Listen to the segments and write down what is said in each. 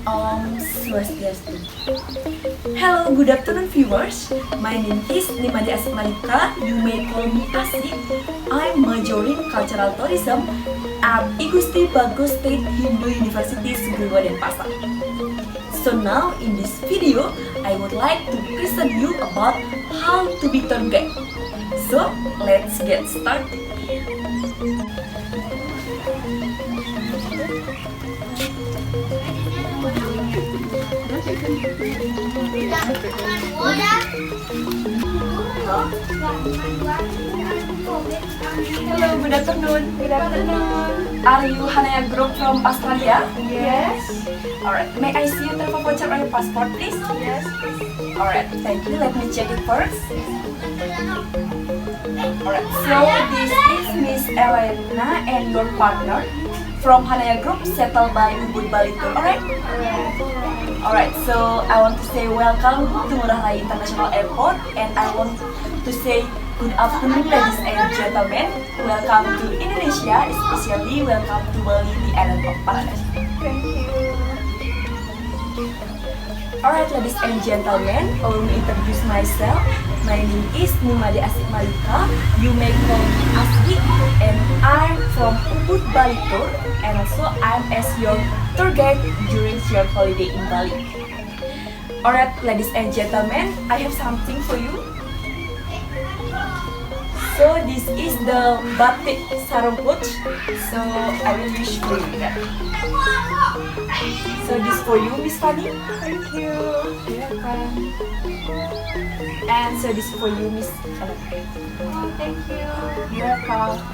Swastiastu. Hello, good afternoon viewers. My name is Asik Malika. You may call me Asik. I'm majoring cultural tourism at Igusti Bagus State Hindu University Sugriwa Denpasar. So now in this video, I would like to present you about how to be tour guide. So let's get started. Hello, good afternoon. Good afternoon. Are you Hanaya Group from Australia? Yes. Alright, may I see your travel voucher on your passport, please? Yes. Alright, thank you. Let me check it first. Alright, so this is Miss Elena and your partner from Hanaya Group settled by Ubud Bali Tour. Alright? Alright, so I want to say welcome to Ngurah Rai International Airport, and I want to say good afternoon, ladies and gentlemen. Welcome to Indonesia, especially welcome to Bali, the island of paradise. Thank you. Alright, ladies and gentlemen, allow me introduce myself. My name is Asik Malika. You may call me Asik, and I'm from Ubud Bali Tour, and also I'm as your tour guide during your holiday in Bali. Alright, ladies and gentlemen, I have something for you. So this is the batik sarung pouch. So I will wish for you that. So this for you, Miss Fanny. Thank you. Welcome. And so this for you, Miss Ella. Oh, thank you. You're welcome.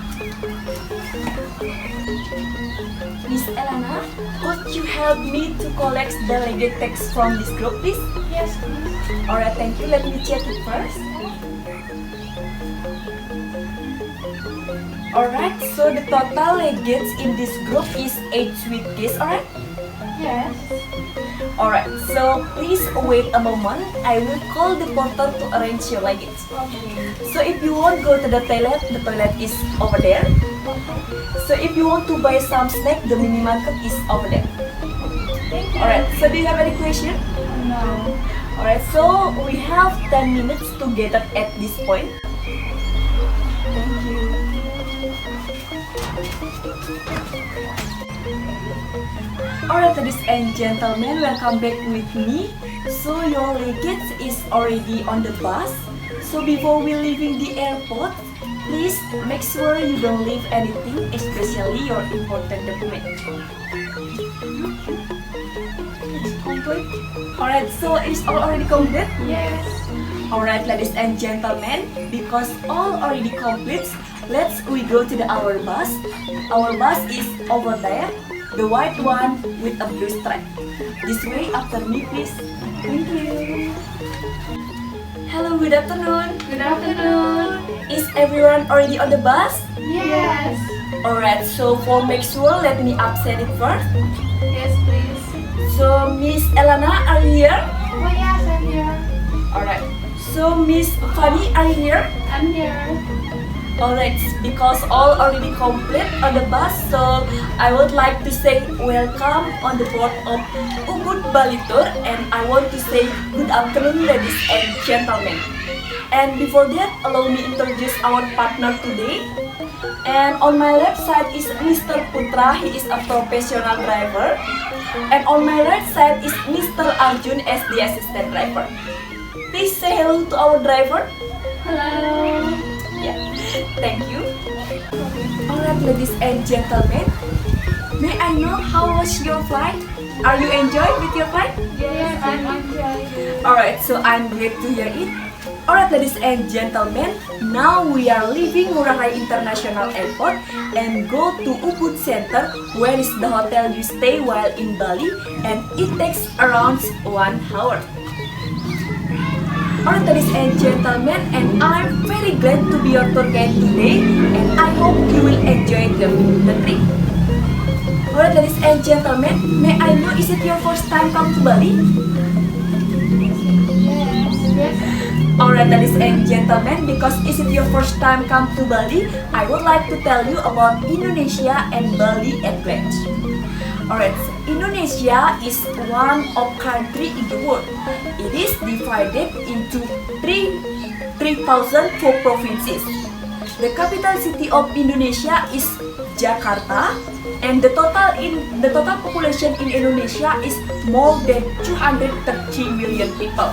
Miss Elena, could you help me to collect the legate text from this group, please? Yes, please. Alright, thank you. Let me check it first. Alright, so the total legates in this group is 8 suitcases, alright? Yes. Alright, so please wait a moment. I will call the porter to arrange your luggage. Okay. So if you want to go to the toilet is over there. So if you want to buy some snack, the mini market is over there. Thank you. Alright, so do you have any question? No. Alright, so we have 10 minutes to gather at this point. Thank you. Alright, ladies and gentlemen, welcome back with me. So your luggage is already on the bus. So before we leaving the airport, please make sure you don't leave anything, especially your important documents. It's complete. Alright, so it's all already complete? Yes. Alright, ladies and gentlemen, because all already complete, we go to our bus. Our bus is over there, the white one with a blue stripe. This way, after me, please. Thank you. Hello, good afternoon. Good afternoon. Is everyone already on the bus? Yes. Alright, so for make sure, let me upset it first. Yes, please. So, Miss Elena, are you here? Oh, yes, I'm here. Alright. So, Miss Fanny, are you here? I'm here. Alright, because all already complete on the bus, so I would like to say welcome on the board of Ubud Bali Tour, and I want to say good afternoon, ladies and gentlemen. And before that, allow me introduce our partner today. And on my left side is Mr. Putra, he is a professional driver. And on my right side is Mr. Arjun as the assistant driver. Please say hello to our driver. Hello. Yeah, thank you. Alright, ladies and gentlemen, may I know how was your flight? Are you enjoying with your flight? Yes, I'm enjoying. Alright, so I'm glad to hear it. Alright, ladies and gentlemen, now we are leaving Ngurah Rai International Airport and go to Ubud Center, where is the hotel you stay while in Bali, and it takes around 1 hour. Alright, ladies and gentlemen, and I'm very glad to be your tour guide today, and I hope you will enjoy the trip. Alright, ladies and gentlemen, may I know, is it your first time come to Bali? Yes. Yes. Alright, ladies and gentlemen, because is it your first time come to Bali, I would like to tell you about Indonesia and Bali at glance. Alright, so Indonesia is one of country in the world. It is divided into 3,004 provinces. The capital city of Indonesia is Jakarta, and the total population in Indonesia is more than 230 million people.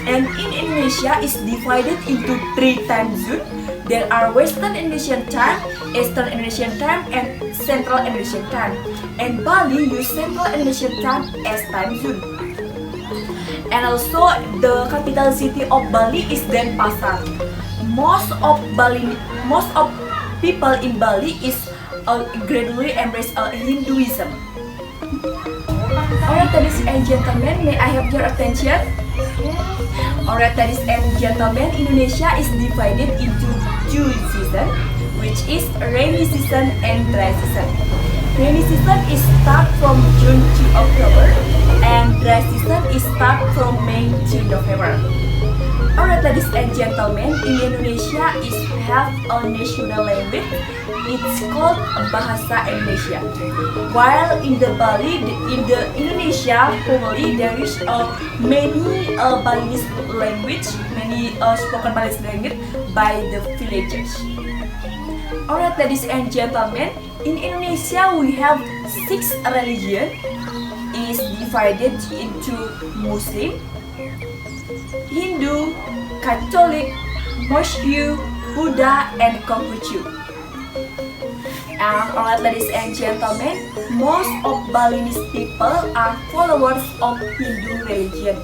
And in Indonesia is divided into 3 time zones. There are Western Indonesian time, Eastern Indonesian time, and Central Indonesian time. And Bali use Central Indonesian time as time zone. And also the capital city of Bali is Denpasar. Most of people in Bali is gradually embrace Hinduism. Alright, ladies and gentlemen, may I have your attention? Alright, ladies and gentlemen, Indonesia is divided into 2 seasons, which is rainy season and dry season. Rainy season is start from June to October, and dry season is start from May to November. Alright, ladies and gentlemen, in Indonesia is have a national language. It's called Bahasa Indonesia. While in the Indonesia family, there is many Balinese language, many spoken Balinese language by the villagers. Alright, ladies and gentlemen, in Indonesia we have 6 religions. Is divided into Muslim, Hindu, Catholic, Muslim, Buddha, and Confucius. And alright, ladies and gentlemen, most of Balinese people are followers of Hindu religion.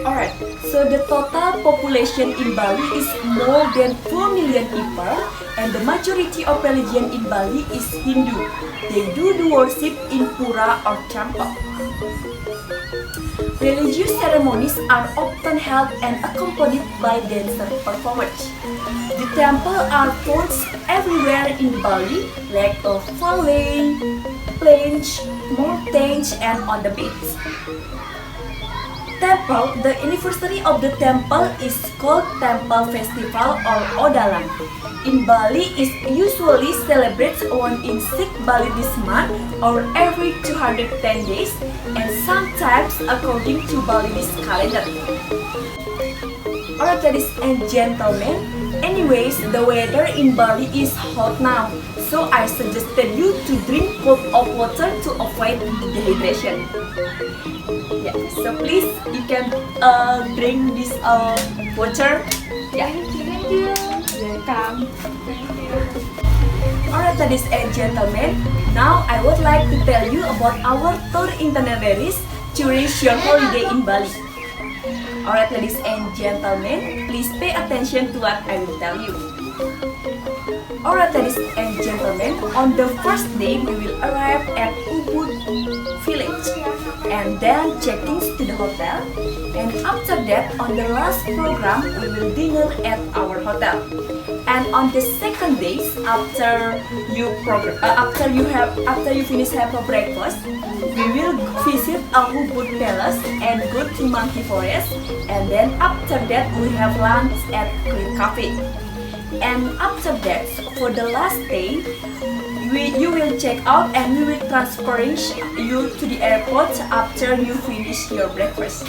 Alright, so the total population in Bali is more than 4 million people, and the majority of religion in Bali is Hindu. They do the worship in pura or temple. Religious ceremonies are often held and accompanied by dancer performers. The temples are found everywhere in Bali, like a valley, plains, mountains, and on the beach. The anniversary of the temple is called Temple Festival or Odalan. In Bali, it usually celebrates once in 6 Bali this month or every 210 days, and sometimes according to Balinese calendar. Alright, ladies and gentlemen, anyways, the weather in Bali is hot now, so I suggested you to drink cold of water to avoid dehydration. Yeah, so please you can drink this water. Yeah. Thank you. Welcome. Thank you. Alright, ladies and gentlemen, now I would like to tell you about our tour itineraries during your holiday in Bali. Alright, ladies and gentlemen, please pay attention to what I will tell you. Alright, ladies and gentlemen, on the first day we will arrive at Ubud village and then check-in to the hotel, and after that on the last program we will dinner at our hotel. And on the second day, after you finish have a breakfast, we will visit Ubud Palace and go to Monkey Forest, and then after that we have lunch at Green Cafe. And after that, for the last day, you will check out and we will transfer you to the airport after you finish your breakfast.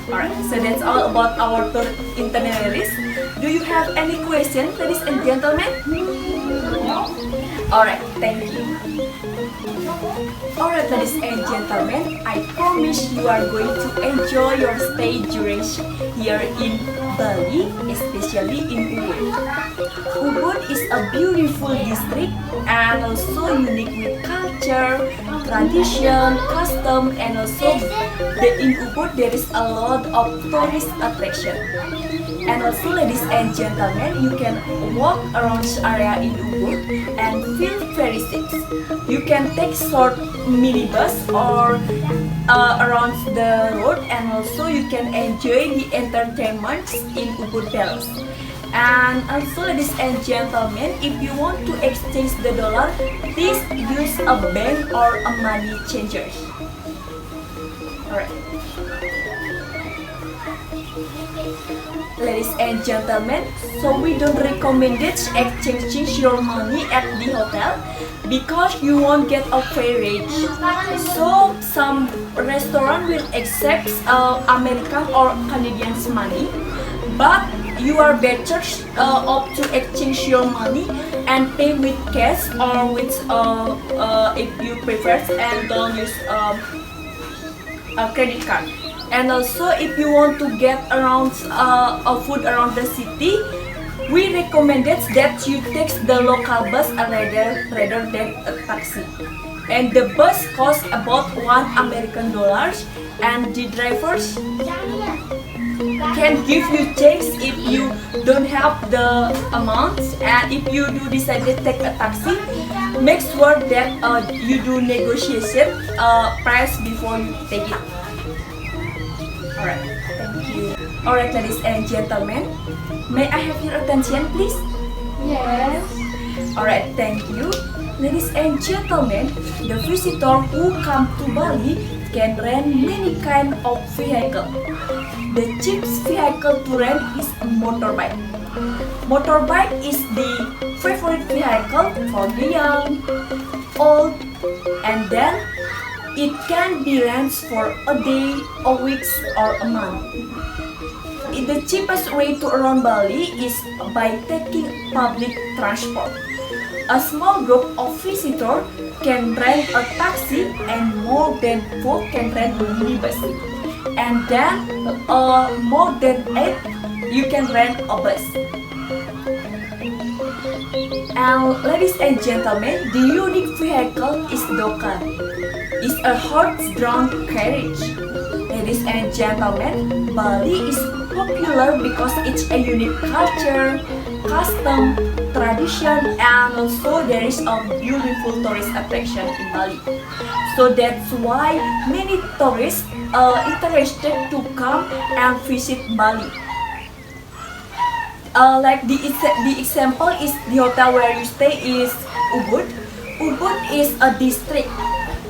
Alright, so that's all about our tour itineraries. Do you have any questions, ladies and gentlemen? Alright, thank you. Alright, ladies and gentlemen, I promise you are going to enjoy your stay during here in Bali, especially in Ubud. Ubud is a beautiful district and also unique with culture, tradition, custom, and also in Ubud there is a lot of tourist attraction. And also, ladies and gentlemen, you can walk around this area in Ubud and feel very safe. You can take short minibus or around the road, and also you can enjoy the entertainment in Ubud Palace. And also, ladies and gentlemen, if you want to exchange the dollar, please use a bank or a money changer. Alright. Ladies and gentlemen, so we don't recommend it exchanging your money at the hotel because you won't get a fair rate. So some restaurant will accept American or Canadian money, but you are better opt to exchange your money and pay with cash or with if you prefer and don't use a credit card. And also if you want to get around food around the city, we recommended that you take the local bus rather than a taxi. And the bus costs about $1 and the drivers can give you change if you don't have the amount. And if you do decide to take a taxi, make sure that you do negotiation price before you take it. Alright, thank you. Alright, ladies and gentlemen, may I have your attention, please? Yes. Alright, thank you. Ladies and gentlemen, the visitor who come to Bali can rent many kind of vehicle. The cheapest vehicle to rent is a motorbike. Motorbike is the favorite vehicle for the young, old, and then it can be rented for a day, a week, or a month. The cheapest way to around Bali is by taking public transport. A small group of visitors can rent a taxi and more than 4 can rent a minibus. And then more than 8 you can rent a bus. And ladies and gentlemen, the unique vehicle is Dokan. It's a horse-drawn carriage. Ladies and gentlemen, Bali is popular because it's a unique culture, custom, tradition, and also there is a beautiful tourist attraction in Bali. So that's why many tourists are interested to come and visit Bali. Like the example is the hotel where you stay is Ubud. Ubud is a district.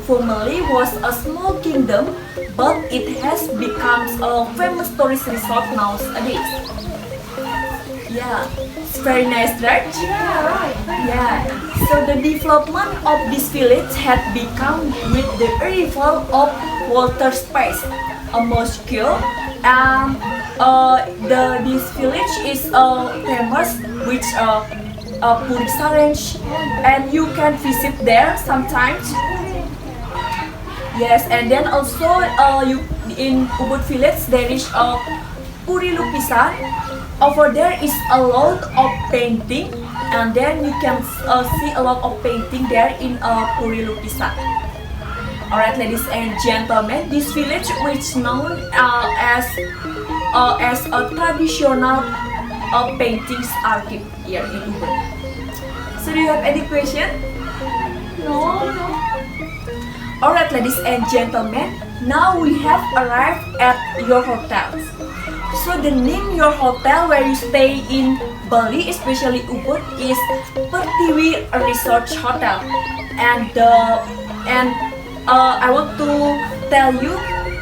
Formerly was a small kingdom, but it has become a famous tourist resort nowadays. Yeah, it's very nice, right? Yeah, right. Yeah. So the development of this village had become with the arrival of water space, a mosque, and this village is famous with Puri Sarange, and you can visit there sometimes. Yes, and then also in Ubud village there is a Puri Lukisan. Over there is a lot of painting, and then you can see a lot of painting there in Puri Lukisan. Alright, ladies and gentlemen, this village which known as a traditional paintings archive here in Ubud. So do you have any question? No. Alright, ladies and gentlemen, now we have arrived at your hotels. So the name your hotel where you stay in Bali, especially Ubud, is Pertiwi Resort Hotel. And I want to tell you,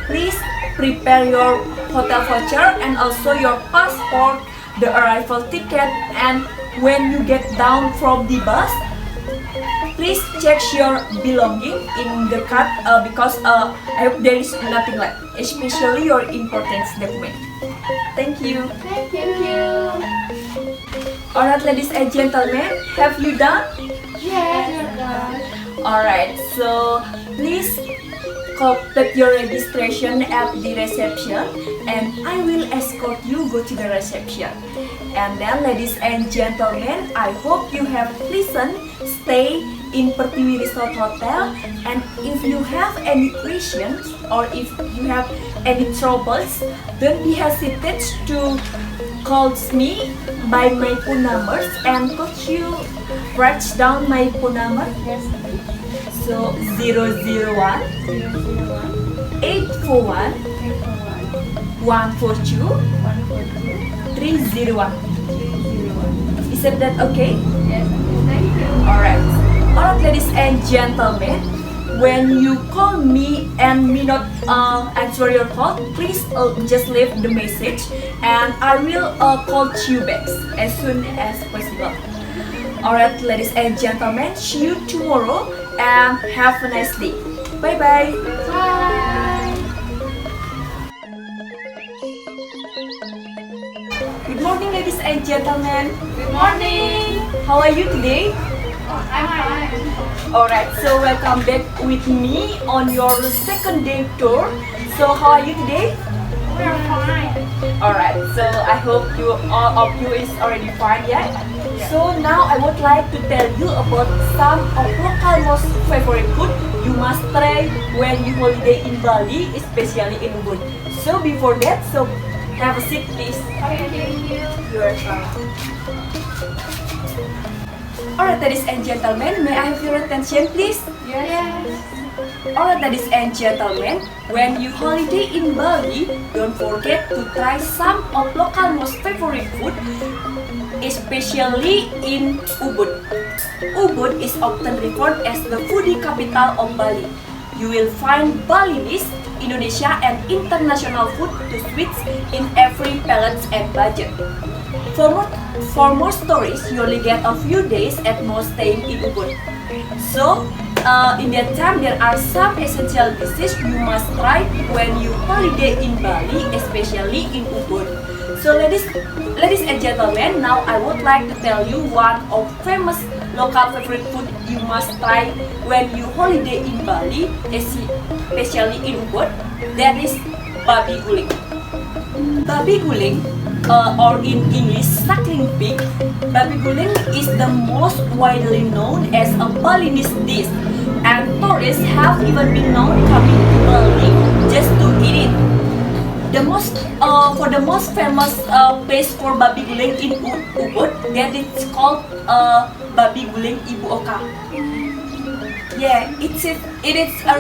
please prepare your hotel voucher and also your passport, the arrival ticket, and when you get down from the bus, please check your belonging in the card because I hope there is nothing left, especially your important document. Thank you. Thank you. Alright, ladies and gentlemen, have you done? Yes. Alright, so please complete your registration at the reception and I will escort you go to the reception. And then, ladies and gentlemen, I hope you have listened, stay in Pertiwi Resort Hotel, and if you have any questions or if you have any troubles, don't be hesitant to call me by my phone numbers. And could you write down my phone number? Yes. So 001 841 142 301. Isn't that okay? Yes. Thank you. Alright, ladies and gentlemen, when you call me and me not answer your call, please just leave the message and I will call you back as soon as possible. Alright, ladies and gentlemen, see you tomorrow and have a nice day. Bye bye. Bye. Good morning, ladies and gentlemen. Good morning. How are you today? I'm fine. Alright, so welcome back with me on your second day tour. So how are you today? We're fine. Alright, so I hope all of you is already fine, yeah? So now I would like to tell you about some of local most favorite food you must try when you holiday in Bali, especially in Ubud. So before that, so have a seat please. Okay, thank you. You're welcome. Alright, ladies and gentlemen, may I have your attention please? Yes. Alright, ladies and gentlemen, when you holiday in Bali, don't forget to try some of local most favorite food, especially in Ubud. Ubud is often referred as the foodie capital of Bali. You will find Balinese, Indonesia and international food to suits in every palate and budget. For more stories, you only get a few days at most staying in Ubud. So, in that time, there are some essential dishes you must try when you holiday in Bali, especially in Ubud. So, ladies and gentlemen, now I would like to tell you one of famous local favorite food you must try when you holiday in Bali, especially in Ubud. That is babi guling. Babi guling, or in English, suckling pig. Babi guling is the most widely known as a Balinese dish, and tourists have even been known coming to Bali just to eat it. For the most famous place for babi guling in Ubud, that is called babi guling Ibu Oka. Yeah, it is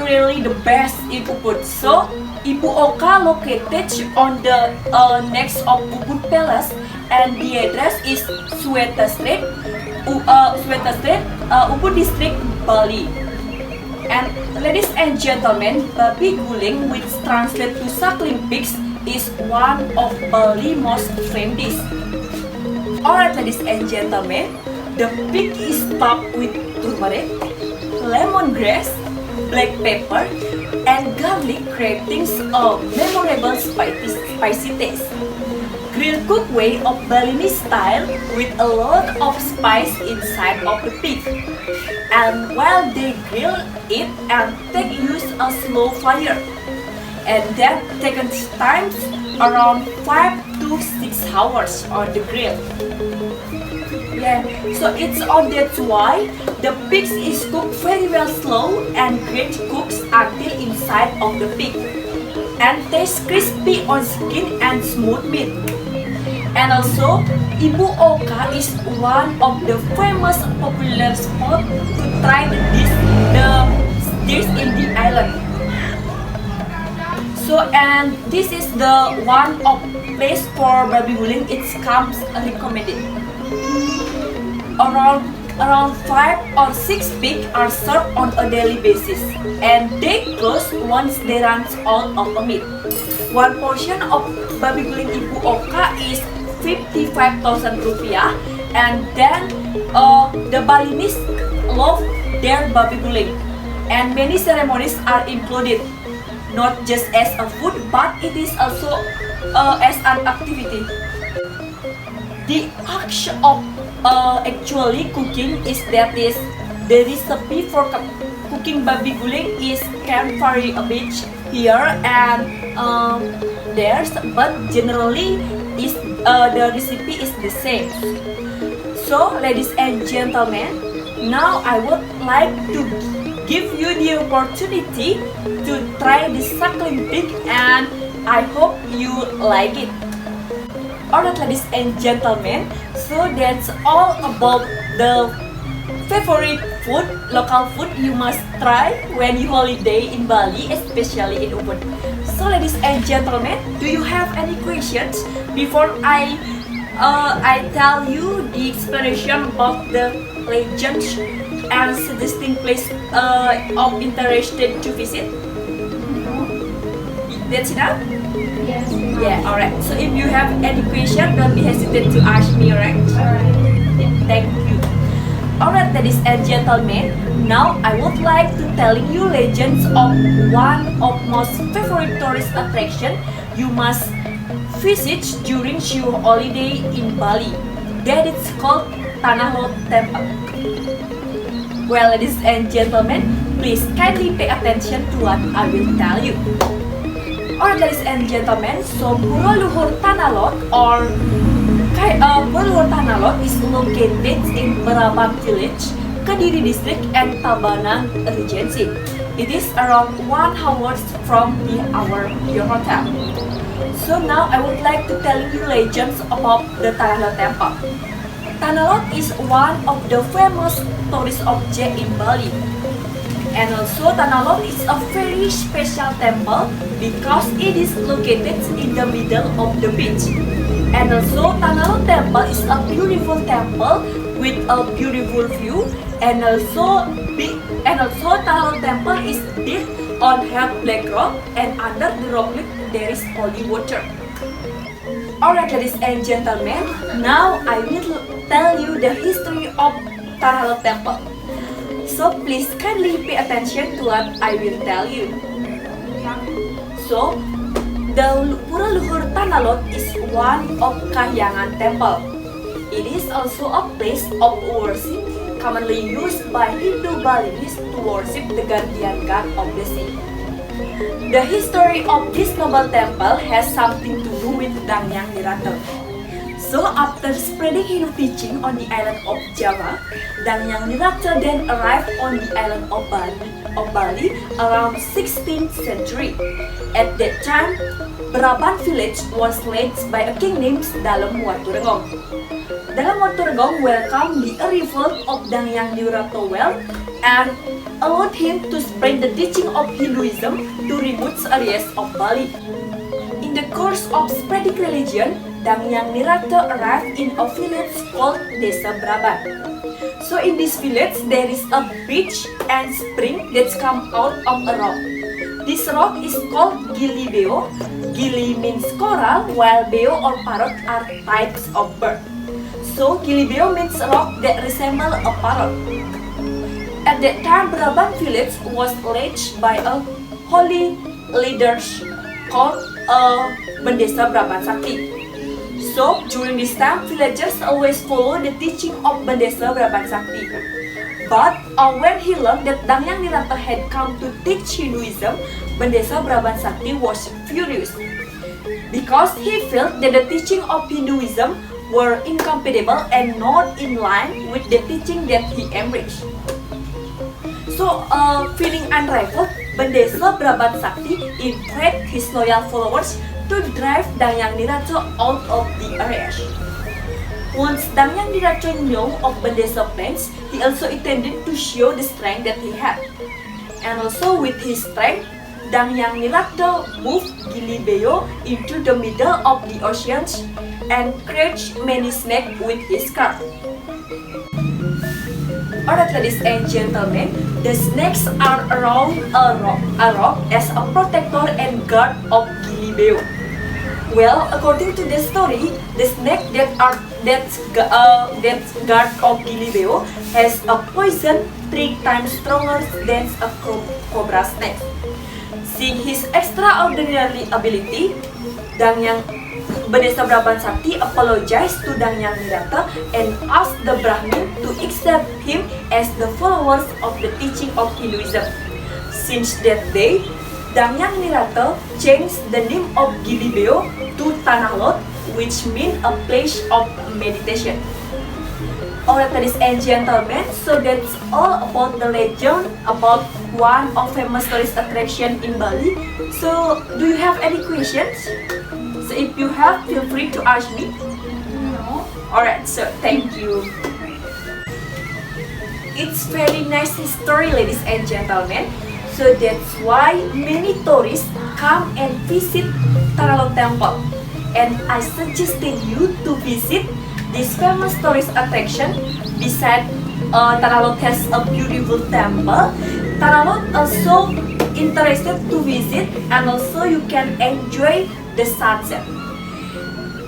really the best in Ubud. So, Ibu Oka located on the next of Ubud Palace, and the address is Wisata Street, Ubud District, Bali. And ladies and gentlemen, babi guling, which translates to suckling pigs, is one of Bali's most famous dish. Alright, ladies and gentlemen, the pig is topped with turmeric, lemongrass, black pepper, and garlic, creating a memorable spicy taste. Grilled cooked way of Balinese style with a lot of spice inside of the pig. And while they grill it and take use a slow fire, and that takes time around 5 to 6 hours on the grill. Yeah, so it's on that's why the pig is cooked very well slow and great cooks until inside of the pig, and tastes crispy on skin and smooth meat. And also, Ibu Oka is one of the famous popular spots to try the dish in the island. So, and this is the one of place for babi guling. It comes recommended. Around 5 or 6 pigs are served on a daily basis, and they close once they run out of meat. One portion of babi guling Ibu Oka is 55,000 rupiah, and then the Balinese love their babi guling, and many ceremonies are included, not just as a food, but it is also as an activity. The act of actually cooking is that is the recipe for cooking babi guling is can vary a bit here and there, but generally is the recipe is the same. So, ladies and gentlemen, now I would like to give you the opportunity to try the suckling pig, and I hope you like it. Alright, ladies and gentlemen, so that's all about the favorite food, local food you must try when you holiday in Bali, especially in Ubud. So, ladies and gentlemen, do you have any questions before I tell you the explanation about the legends and suggesting place of interest to visit? That's enough? Yes. Yeah, alright. So if you have any question, don't be hesitant to ask me, alright? Alright. Yeah, thank you. Alright, ladies and gentlemen, now I would like to telling you legends of one of most favorite tourist attraction you must visit during your holiday in Bali. That is called Tanah Lot Temple. Well, ladies and gentlemen, please kindly pay attention to what I will tell you. Alright, ladies and gentlemen, so Pura Luhur Tanah Lot or Pura Luhur Tanah Lot is located in Merabak Village, Kediri District and Tabanan Regency. It is around 1 hour from our hotel. So now I would like to tell you legends about the Tanah Lot Temple. Tanah Lot is one of the famous tourist objects in Bali. And also Tanah Lot is a very special temple because it is located in the middle of the beach. And also Tanah Lot Temple is a beautiful temple with a beautiful view. And also Tanah Lot Temple is built on hard black rock, and under the rock there is holy water. Alright, ladies and gentlemen, now I will tell you the history of Tanah Lot Temple. So please kindly pay attention to what I will tell you. So, the Pura Luhur Tanah Lot is one of Kahyangan Temple. It is also a place of worship commonly used by Hindu Balinese to worship the guardian god of the sea. The history of this noble temple has something to do with Dangyang Nirata. So after spreading Hindu teaching on the island of Java, Dangyang Nirata then arrived on the island of Bali around 16th century. At that time, Braban village was led by a king named Dalem Waturegong. Dalem Waturegong welcomed the arrival of Dangyang Nirata well and allowed him to spread the teaching of Hinduism to remote areas of Bali. In the course of spreading religion, Dangyang Nirata arrived in a village called Desa Braban. So in this village, there is a beach and spring that come out of a rock. This rock is called Gili Beo. Gili means coral, while Beo or parrot are types of bird. So Gili Beo means rock that resembles a parrot. At that time, Braban village was led by a holy leader called Bendesa Braban Sakti. So, during this time, villagers always follow the teaching of Bendesa Braban Sakti. But when he learned that Dangyang Nirata had come to teach Hinduism, Bendesa Braban Sakti was furious because he felt that the teaching of Hinduism were incompatible and not in line with the teaching that he embraced. So, feeling unraveled, Bendesa Braban Sakti invited his loyal followers to drive Dangyang Nirata out of the area. Once Dangyang Nirata knew of Bendesa plans, he also intended to show the strength that he had. And also with his strength, Dangyang Nirata moved Gili Beo into the middle of the ocean and crushed many snakes with his car. Alright, ladies and gentlemen, the snakes are around a rock as a protector and guard of Gili Beo. Well, according to the story, the snake that's guard of Gili Beo has a poison 3 times stronger than a cobra snake. Seeing his extraordinary ability, Bendesa Braban Sakti apologized to Dangyang Nirata and asked the Brahmin to accept him as the followers of the teaching of Hinduism. Since that day, Dangyang Nirata changed the name of Gili Beo to Tanah Lot, which means a place of meditation. Alright, ladies and gentlemen, so that's all about the legend about one of famous tourist attraction in Bali. So, do you have any questions? So if you have, feel free to ask me. No. Alright, so thank you. It's very nice history, ladies and gentlemen. So that's why many tourists come and visit Tanah Lot Temple. And I suggested you to visit this famous tourist attraction beside Tanalot has a beautiful temple. Tanalot also interested to visit, and also you can enjoy the sunset.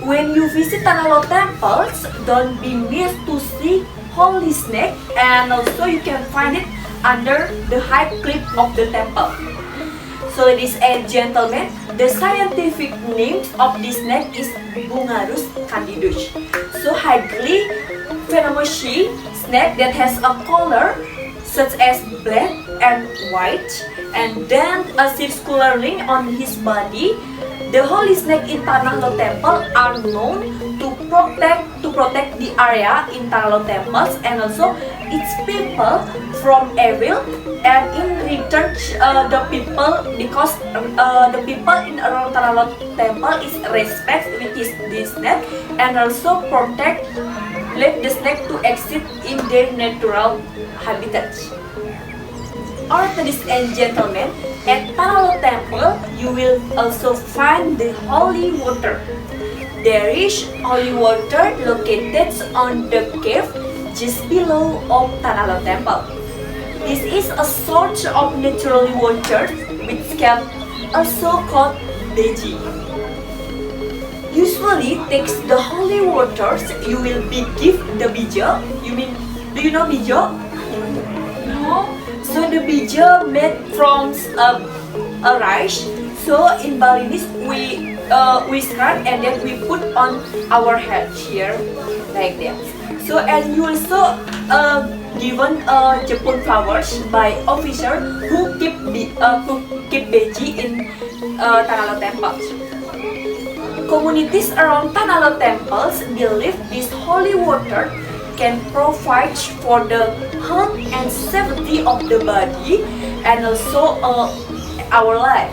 When you visit Tanalot temples, don't be missed to see holy snake, and also you can find it under the high cliff of the temple. So ladies and gentlemen, the scientific name of this snake is Bungarus candidus. So highly venomous snake that has a color such as black and white, and then a circular ring on his body. The holy snake in Tanalot temple are known to protect the area in Tanalot temples and also its people from evil, and in return the people, because the people in around Tanalot temple is respect with this snake and also let the snake to exit in their natural habitat. Alright, ladies and gentlemen, at Tanalot temple you will also find the holy water. There is holy water located on the cave just below of Tanalot temple. This is a source of natural water which can also called beji. Usually takes the holy waters you will be give the bijo. Do you know bijo? No. So the bijo made from a rice. So in Balinese we scrap and then we put on our head here like that. So and you also given Jepun flowers by officer who keep beji in Tanalot temples. Communities around Tanalot temples believe this holy water can provide for the health and safety of the body and also our life.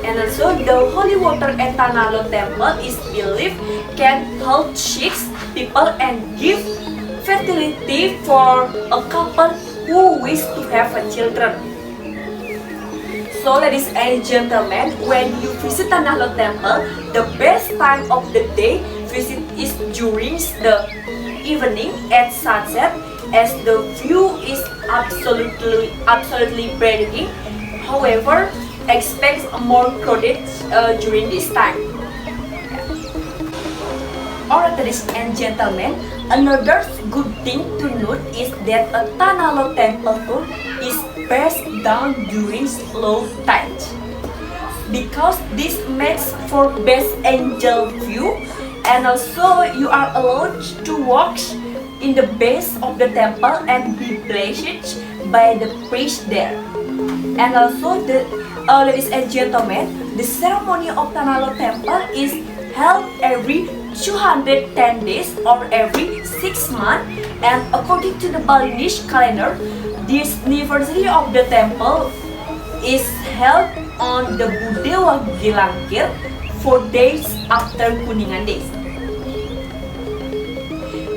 And also the holy water at Tanalot temple is believed can help sick people and give fertility for a couple who wish to have a children. So ladies and gentlemen, when you visit Tanalot temple, the best time of the day visit is during the evening at sunset, as the view is absolutely breathtaking. However, expect more crowded during this time. Alright, ladies and gentlemen, another good thing to note is that a Tanalot temple tour is best done during low tide, because this makes for best angel view, and also you are allowed to walk in the base of the temple and be blessed by the priest there. And also ladies and gentlemen, the ceremony of Tanalot temple is held every 210 days or every 6 months, and according to the Balinese calendar, this anniversary of the temple is held on the Budewa Gilangkir 4 days after Kuningan days.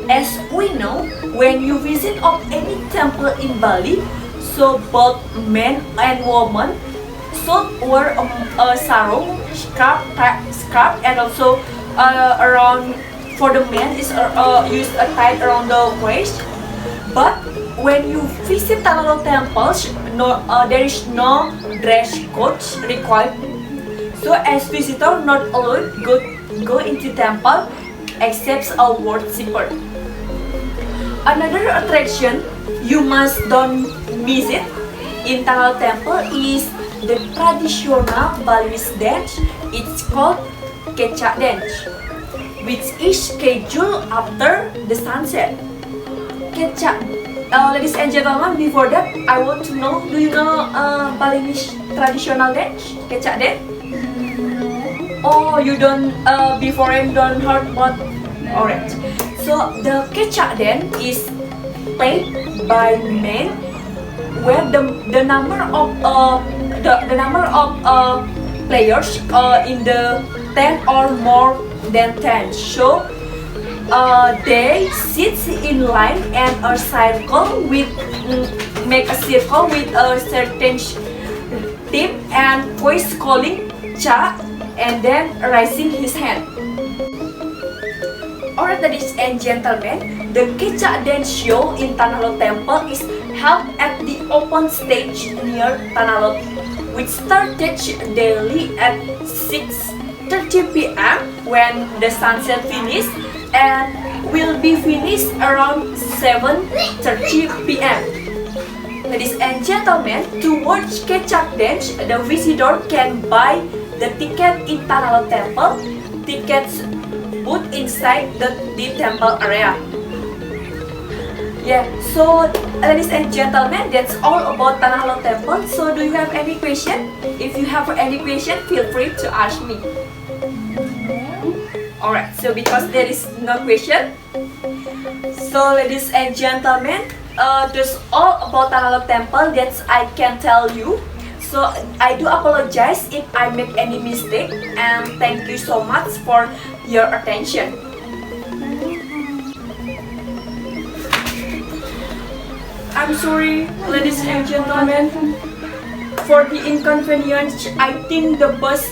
As we know, when you visit of any temple in Bali, so both men and women should wear a sarung, scarf, and also around for the men is used a tie around the waist. But when you visit Tanalot temples, there is no dress code required. So as visitor not allowed go into temple except a worshipper. Another attraction you must don't miss it in Tanalot temple is the traditional Balinese dance. It's called kecak dance, which is scheduled after the sunset. Kecak, ladies and gentlemen, before that I want to know, do you know Balinese traditional dance, kecak dance? Oh, you don't before and don't heard about. Alright. So the kecak dance is played by men, where the number of players in the 10 or more than 10. So they sit in line and a circle with make a circle with a certain team and voice calling cha and then raising his hand. Alright, ladies and gentlemen, the Kecak dance show in Tanah Lot Temple is held at the open stage near Tanah Lot, which started daily at 6:30 p.m. when the sunset finishes and will be finished around 7:30 p.m. Ladies and gentlemen, to watch Kecak dance, the visitor can buy the ticket in Tanah Lot Temple. Tickets booth inside the temple area. Yeah, so ladies and gentlemen, that's all about Tanah Lot Temple. So do you have any question? If you have any question, feel free to ask me. Alright, so because there is no question, so ladies and gentlemen, that's all about Tanah Lot Temple that I can tell you. So I do apologize if I make any mistake, and thank you so much for your attention. I'm sorry, ladies and gentlemen, for the inconvenience. I think the bus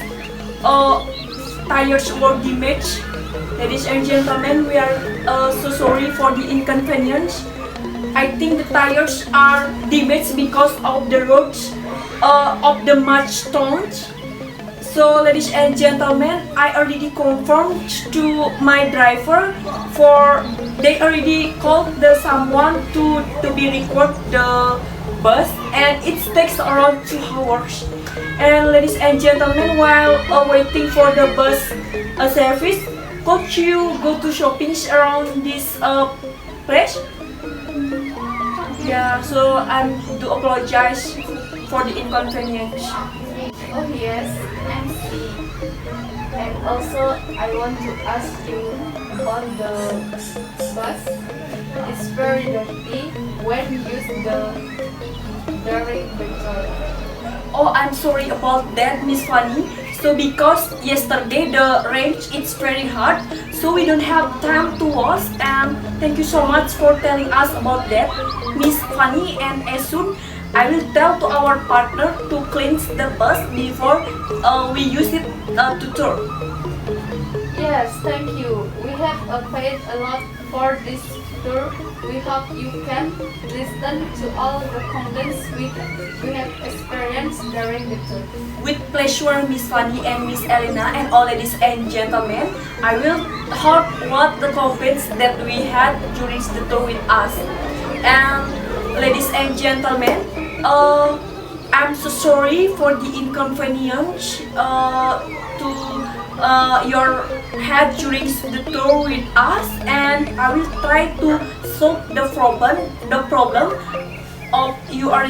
tires were damaged. Ladies and gentlemen, we are so sorry for the inconvenience. I think the tires are damaged because of the roads of the mud stones. So ladies and gentlemen, I already confirmed to my driver for they already called someone to be record the bus, and it takes around 2 hours. And ladies and gentlemen, while waiting for the bus service, could you go to shopping around this place? Yeah, so I do apologize for the inconvenience. Oh yes, I see. And also, I want to ask you about the bus. It's very dirty when you use during the tour. Oh, I'm sorry about that, Miss Fanny. So because yesterday the rain it's very hard, so we don't have time to wash. And thank you so much for telling us about that, Miss Fanny. And as soon I will tell to our partner to cleanse the bus before we use it to tour. Yes, thank you. We have paid a lot for this tour. We hope you can listen to all the complaints we have experienced during the tour. With pleasure, Miss Fanny and Miss Elena, and all ladies and gentlemen, I will heard what the complaints that we had during the tour with us. And ladies and gentlemen, I'm so sorry for the inconvenience to your had during the tour with us, and I will try to solve the problem of your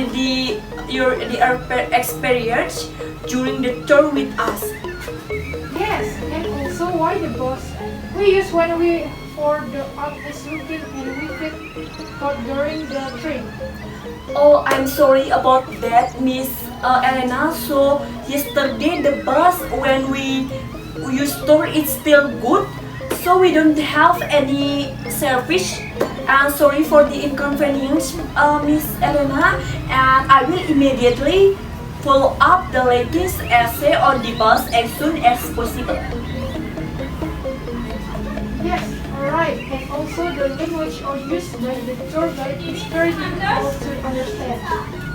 experience during the tour with us. Yes, and also why the bus we use when we for the up is looking and we fit for during the train. Oh, I'm sorry about that, Miss Elena. So yesterday the bus when we use tour it's still good, so we don't have any service. I'm sorry for the inconvenience, Miss Elena, and I will immediately follow up the latest essay on the bus as soon as possible. Yes, alright, and also the language used by the tour guide is very difficult to understand.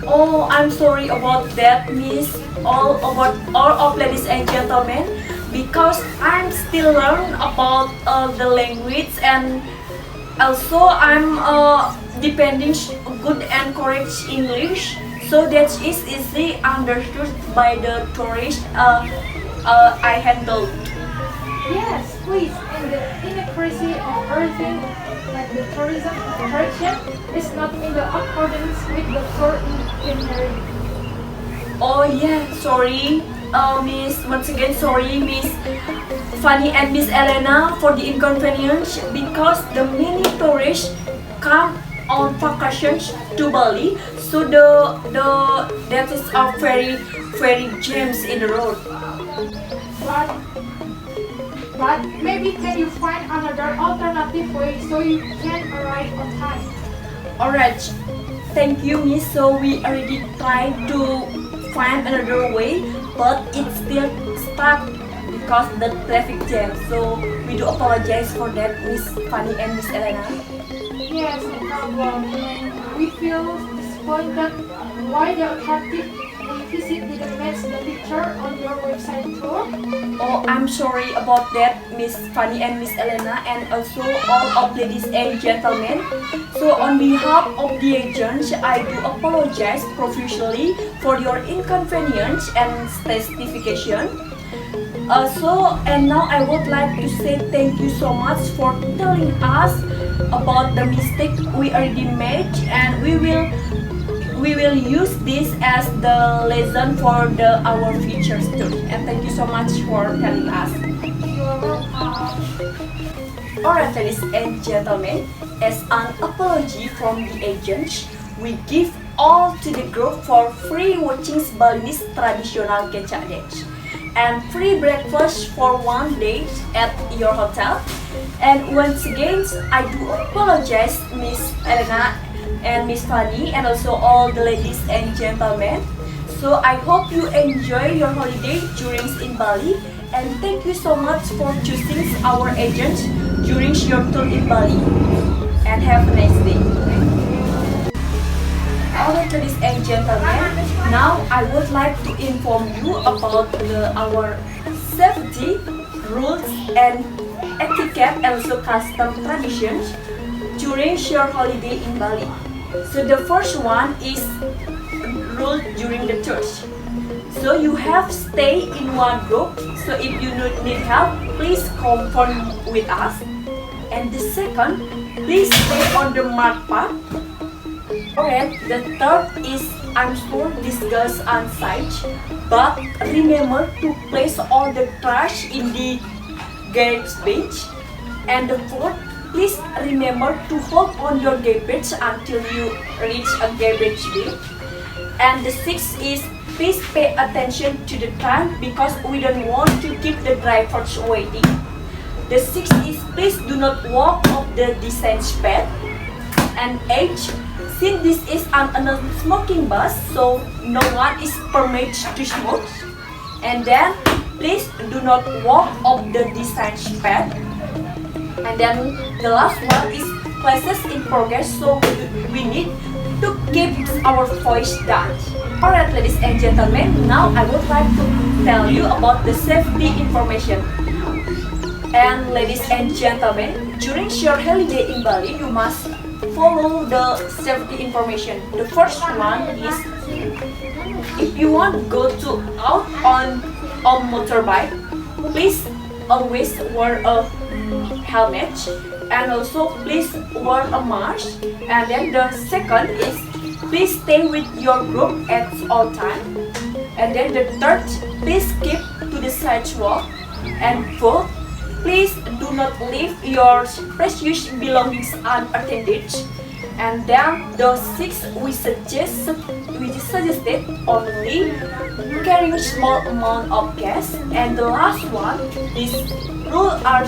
Oh, I'm sorry about that, Miss. All of ladies and gentlemen, because I'm still learning about the language, and also I'm depending good and correct English, so that is easily understood by the tourist I handled. Yes, please, and the inaccuracy of everything like the tourism attraction is not in the accordance with the tour itinerary. Oh yeah, sorry, Miss. Once again, sorry, Miss Fanny and Miss Elena for the inconvenience, because the many tourists come on vacations to Bali, so that is a very jams in the road. But maybe can you find another alternative way so you can arrive on time? Alright, thank you, Miss. So we already tried to find another way, but it's still stuck because the traffic jam. So we do apologize for that, Miss Fanny and Miss Elena. Yes, no problem. We feel disappointed why the attractive visit didn't match the picture on your website tour. Oh, I'm sorry about that, Miss Fanny and Miss Elena, and also all of ladies and gentlemen. So on behalf of the agents, I do apologize profusely for your inconvenience and specification. And now I would like to say thank you so much for telling us about the mistake we already made, and we will use this as the lesson for our future tour. And thank you so much for telling us. You're welcome. Alright, ladies and gentlemen, as an apology from the agents, we give all to the group for free watching Balinese traditional kecak dance and free breakfast for 1 day at your hotel. And once again, I do apologize, Miss Elena and Miss Fanny, and also all the ladies and gentlemen. So I hope you enjoy your holiday during in Bali, and thank you so much for choosing our agent during your tour in Bali. And have a nice day. Alright, ladies and gentlemen, now I would like to inform you about our safety rules and etiquette and also custom traditions during your holiday in Bali. So the first one is rule during the tour. So you have stay in one group. So if you need help, please confirm with us. And the second, please stay on the marked path. Alright, the third is I'm sure this goes unsaid, but remember to place all the trash in the garbage bench. And the fourth, please remember to hold on your garbage until you reach a garbage bin. And the sixth is please pay attention to the time because we don't want to keep the drivers waiting. The sixth is please do not walk off the descent pad. And eight, since this is an non-smoking bus, so no one is permitted to smoke. And then please do not walk off the descent pad. And then the last one is classes in progress, so we need to keep our voice down. Alright, ladies and gentlemen, now I would like to tell you about the safety information. And ladies and gentlemen, during your holiday in Bali, you must follow the safety information. The first one is if you want to go out on motorbike, please always wear a helmet, and also please wear a mask. And then the second is please stay with your group at all time. And then the third, please keep to the sidewalk. And fourth, please do not leave your precious belongings unattended. And then the sixth, we suggested only carrying small amount of cash. And the last one is rule are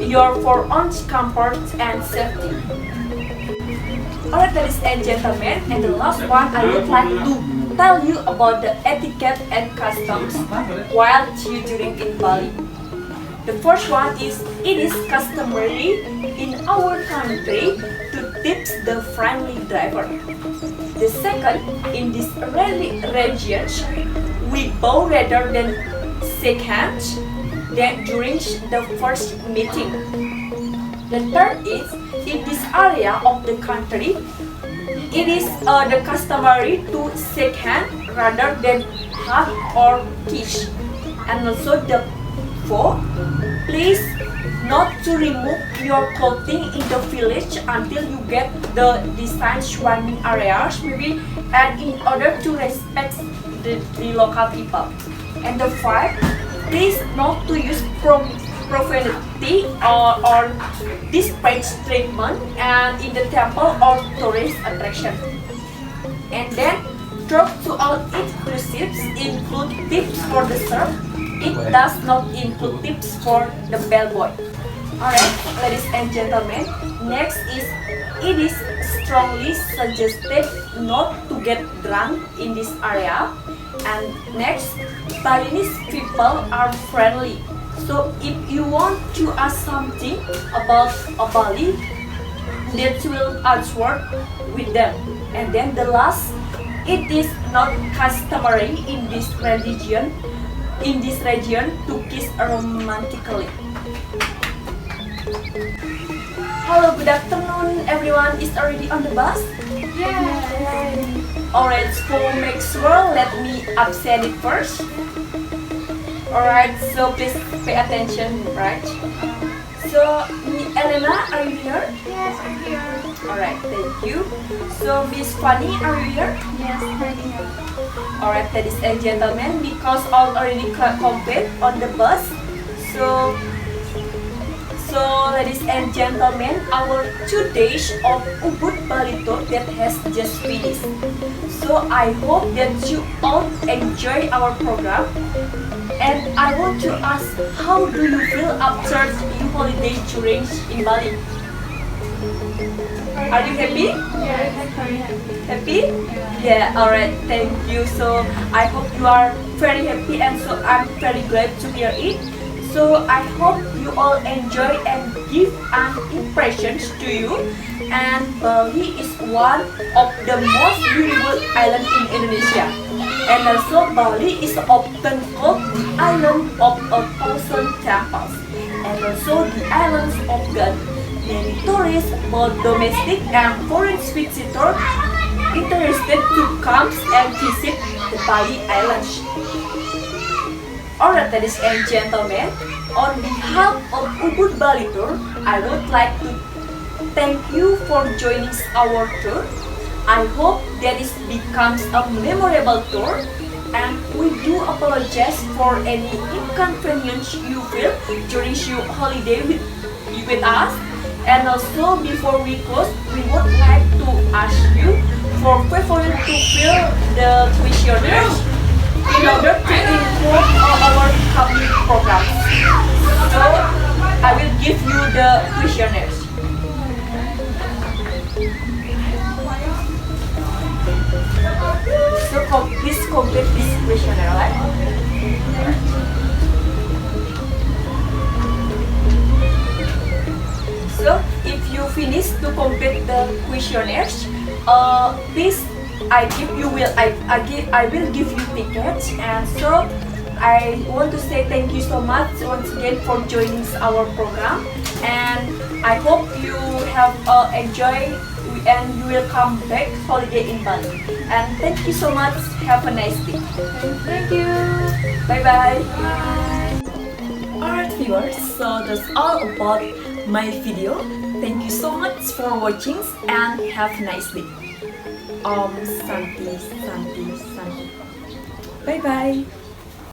your for own comfort and safety. Alright, ladies and gentlemen, and the last one I would like to tell you about the etiquette and customs while you during in Bali. The first one is it is customary in our country to tip the friendly driver. The second, in this region, we bow rather than shake hands than during the first meeting. The third is in this area of the country, it is the customary to shake hand rather than hug or kiss. And also the fourth, please not to remove your clothing in the village until you get the designated swimming areas, maybe, and in order to respect the local people. And the fifth, please not to use profanity or disparate treatment and in the temple or tourist attraction. And then throughout it receives include tips for the serve. It does not include tips for the bellboy. Alright, ladies and gentlemen, next is it is strongly suggested not to get drunk in this area. And next, Balinese people are friendly. So if you want to ask something about Bali, that will answer with them. And then the last, it is not customary in this region to kiss romantically. Hello, good afternoon everyone. Is already on the bus? Alright, so make sure let me absent it first. Alright, so please pay attention, right? So, Elena, are you here? Yes, I'm here. Alright, thank you. So, Miss Fanny, are you here? Yes, I'm here. Alright, ladies and gentlemen, because all already complete on the bus, so ladies and gentlemen, our 2 days of Ubud Bali tour that has just finished. So I hope that you all enjoy our program. And I want to ask, how do you feel after your holiday during in Bali? Are you happy? Yeah, I'm very happy. Happy? Yeah, alright, thank you. So I hope you are very happy, and so I'm very glad to hear it. So I hope you all enjoy and give an impressions to you. And Bali is one of the most beautiful islands in Indonesia. And also Bali is often called the island of 1,000 temples. And also the islands of God. Many tourists, both domestic and foreign visitors, interested to come and visit the Bali Islands. Alright, ladies and gentlemen, on behalf of Ubud Bali Tour, I would like to thank you for joining our tour. I hope that it becomes a memorable tour, and we do apologize for any inconvenience you feel during your holiday with us. And also, before we close, we would like to ask you for favor to fill the questionnaires in order to improve our coming programs. So, I will give you the questionnaires. So, please complete this questionnaire, right? So, if you finish to complete the questionnaires, please I will give you tickets. And so I want to say thank you so much once again for joining our program, and I hope you have enjoyed and you will come back holiday in Bali. And thank you so much. Have a nice day. Thank you. Bye bye. Bye. Alright viewers, so that's all about my video. Thank you so much for watching and have a nice day. Santi. Bye bye.